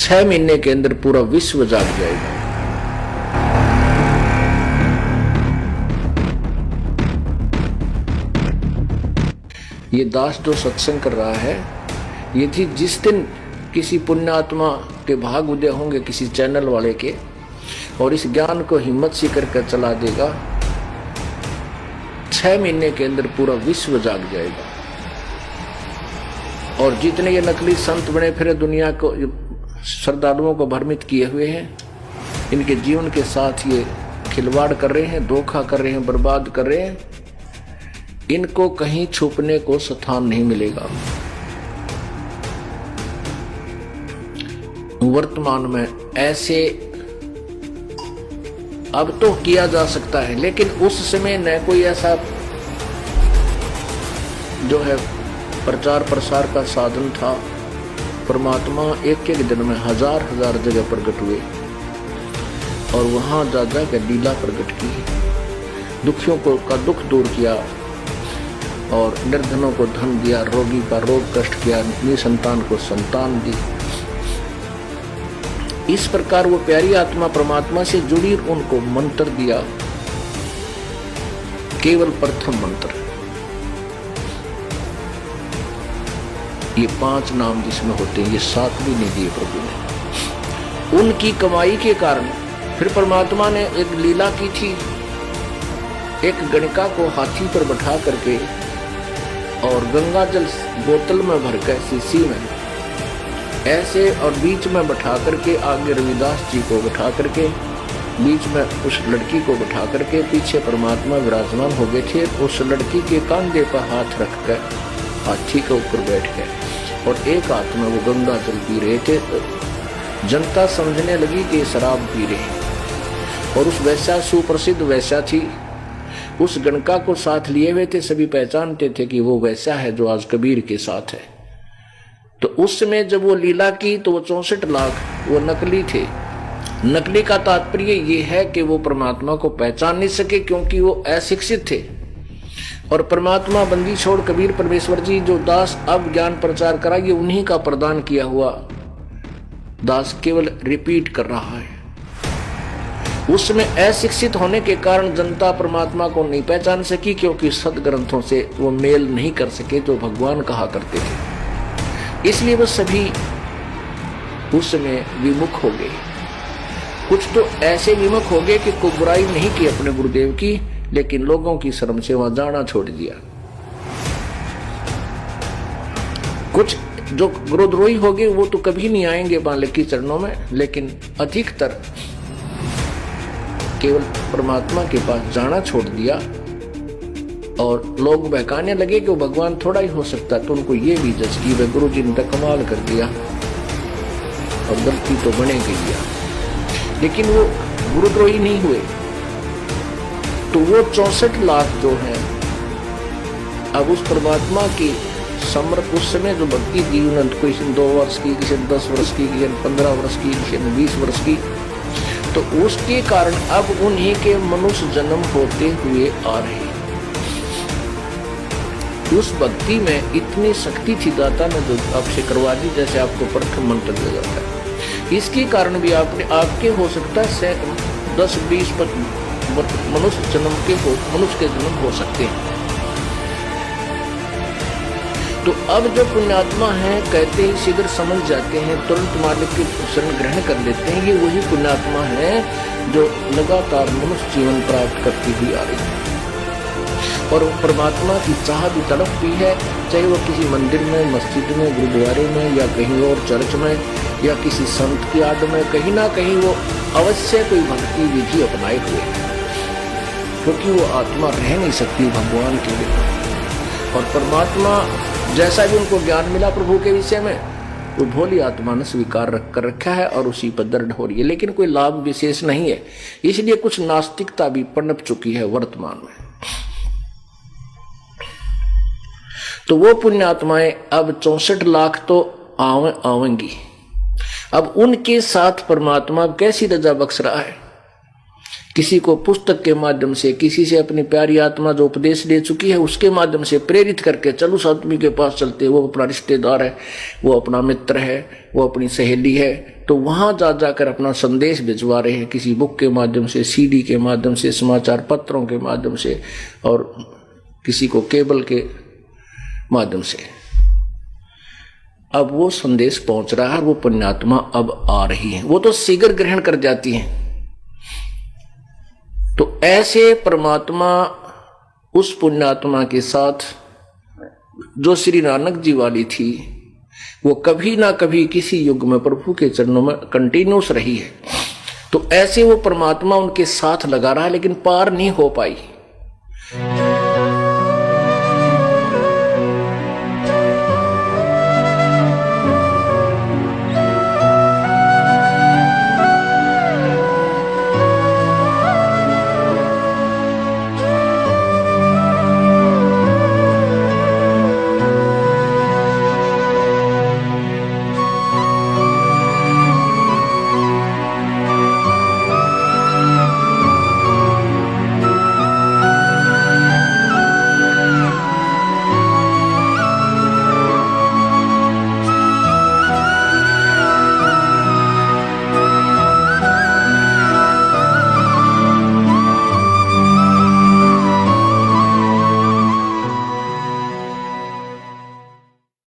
6 महीने के अंदर पूरा विश्व जाग जाएगा। ये दास जो सत्संग कर रहा है, ये थी जिस दिन किसी पुण्यात्मा के भाग उदय होंगे किसी चैनल वाले के, और इस ज्ञान को हिम्मत से करके चला देगा, 6 महीने के अंदर पूरा विश्व जाग जाएगा। और जितने ये नकली संत बने फिर दुनिया को श्रद्धालुओं को भ्रमित किए हुए हैं, इनके जीवन के साथ ये खिलवाड़ कर रहे हैं, धोखा कर रहे हैं, बर्बाद कर रहे हैं, इनको कहीं छुपने को स्थान नहीं मिलेगा। वर्तमान में ऐसे अब तो किया जा सकता है, लेकिन उस समय न कोई ऐसा जो है प्रचार प्रसार का साधन था। परमात्मा एक एक दिन में हजार हजार जगह प्रकट हुए और वहां जा जाकर लीला प्रकट की, दुखियों को का दुख दूर किया और निर्धनों को धन दिया, रोगी का रोग कष्ट किया, निसंतान को संतान दी। इस प्रकार वो प्यारी आत्मा परमात्मा से जुड़ी, उनको मंत्र दिया, केवल प्रथम मंत्र। ये 5 नाम जिसमें होते हैं, ये 7 भी नहीं दिए प्रभु ने। उनकी कमाई के कारण फिर परमात्मा ने एक लीला की थी, एक गणिका को हाथी पर बैठा करके और गंगा जल बोतल में भरकर शीशी में ऐसे, और बीच में बैठा करके आगे रविदास जी को बैठा करके, बीच में उस लड़की को बैठा करके, पीछे परमात्मा विराजमान हो गए थे। उस लड़की के कंधे पर हाथ रखकर हाथी के ऊपर बैठ गए और एक हाथ में वो गंगा जल पी रहे थे। जनता समझने लगी कि शराब पी रहे हैं, और उस वैश्या सुप्रसिद्ध वैश्या थी, उस गणका को साथ लिए हुए थे, सभी पहचानते थे कि वो वैसा है जो आज कबीर के साथ है। तो उस समय जब वो लीला की तो वो 64 लाख वो नकली थे। नकली का तात्पर्य ये है कि वो परमात्मा को पहचान नहीं सके क्योंकि वो अशिक्षित थे, और परमात्मा बंदी छोड़ कबीर परमेश्वर जी जो दास अब ज्ञान प्रचार करा, ये उन्हीं का प्रदान किया हुआ दास केवल रिपीट कर रहा है। उस समय अशिक्षित होने के कारण जनता परमात्मा को नहीं पहचान सकी, क्योंकि सदग्रंथों से वो मेल नहीं कर सके जो भगवान कहा करते थे। इसलिए वो सभी उस समय विमुख हो गए। कुछ तो ऐसे विमुख हो गए कि कोई बुराई नहीं की अपने गुरुदेव की, लेकिन लोगों की शर्म से वहां जाना छोड़ दिया। कुछ जो गुरुद्रोही हो गए वो तो कभी नहीं आएंगे मालिक के चरणों में, लेकिन अधिकतर केवल परमात्मा के पास जाना छोड़ दिया। और लोग बहकाने लगे कि वो भगवान थोड़ा ही हो सकता, तो उनको ये भी जज की वे गुरु जी ने तो कमाल कर दिया और गलती तो बनेगी दिया, लेकिन वो गुरुद्रोही नहीं हुए। तो वो 64 लाख जो है अब उस परमात्मा की समर्थ, उस समय जो भक्ति दी उन्होंने, किसी ने 2 वर्ष की, किसी ने 10 वर्ष की, किसी ने 15 वर्ष की, किसी ने 20 वर्ष की, तो उसके कारण अब उन्हीं के मनुष्य जन्म होते हुए आ रहे। उस भक्ति में इतनी शक्ति थी दाता ने जो आपसे करवा दी, जैसे आपको प्रथम मंत्र दिया जाता है। इसके कारण भी आपके हो सकता है 10-20 मनुष्य जन्म के मनुष्य के जन्म हो सकते हैं। तो अब जो पुण्यात्मा है कहते ही शीघ्र समझ जाते हैं, तुरंत मालिक की शरण ग्रहण कर लेते हैं। ये वही पुण्यात्मा है जो लगातार मनुष्य जीवन प्राप्त करती हुई आ रही है, और परमात्मा की चाह भी तड़प भी है, चाहे वो किसी मंदिर में, मस्जिद में, गुरुद्वारे में, या कहीं और चर्च में, या किसी संत की आड़ में, कहीं ना कहीं वो अवश्य कोई भक्ति विधि अपनाए हुए, क्योंकि वो आत्मा रह नहीं सकती भगवान के बिना। और परमात्मा जैसा भी उनको ज्ञान मिला प्रभु के विषय में, वो भोली आत्मा ने स्वीकार कर रखा है और उसी पर दृढ़ हो रही है, लेकिन कोई लाभ विशेष नहीं है। इसलिए कुछ नास्तिकता भी पनप चुकी है वर्तमान में। तो वो पुण्यात्माएं अब 64 लाख तो आवेंगी। अब उनके साथ परमात्मा कैसी रजा बख्श रहा है किसी को पुस्तक के माध्यम से, किसी से अपनी प्यारी आत्मा जो उपदेश ले चुकी है उसके माध्यम से प्रेरित करके चलो उस आदमी के पास चलते, वो अपना रिश्तेदार है, वो अपना मित्र है, वो अपनी सहेली है, तो वहां जा जाकर अपना संदेश भिजवा रहे हैं किसी बुक के माध्यम से, सीडी के माध्यम से, समाचार पत्रों के माध्यम से और किसी को केबल के माध्यम से। अब वो संदेश पहुंच रहा है, वो पुण्यात्मा अब आ रही है, वो तो शीघ्र ग्रहण कर जाती हैं। तो ऐसे परमात्मा उस पुण्यात्मा के साथ जो श्री नानक जी वाली थी, वो कभी ना कभी किसी युग में प्रभु के चरणों में कंटिन्यूस रही है। तो ऐसे वो परमात्मा उनके साथ लगा रहा है, लेकिन पार नहीं हो पाई।